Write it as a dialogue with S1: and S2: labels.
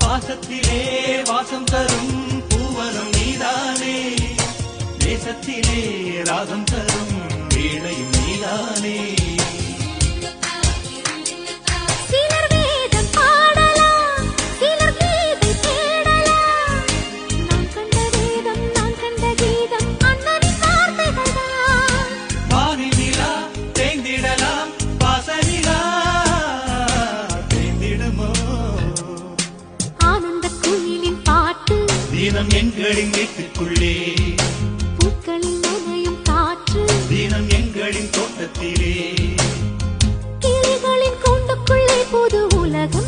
S1: வாசத்திலே வாசம் தரும் பூவனம் நீதானே, தேசத்திலே ராகம் தரும் வீணையும் நீதானே.
S2: சிலர் வேதம் பாடலாம், சிலர் கீதை தேடலாம். நான் கண்ட வேதம், நான் கண்ட கீதம் அண்ணனின் வார்த்தைகள்தான்.
S1: வானில் நிலா தேய்ந்திடலாம், வாசனிலா தேய்ந்திடுமோ.
S2: ஆனந்த குயிலின் பாட்டு
S1: தினம் எங்களின் வீட்டுக்குள்ளே,
S2: பூக்களில் நனையும் காற்று
S1: தினம் எங்களின் தோட்டத்திலே,
S2: கிளிகளின் கூண்டுக்குள்ளே புது உலகம்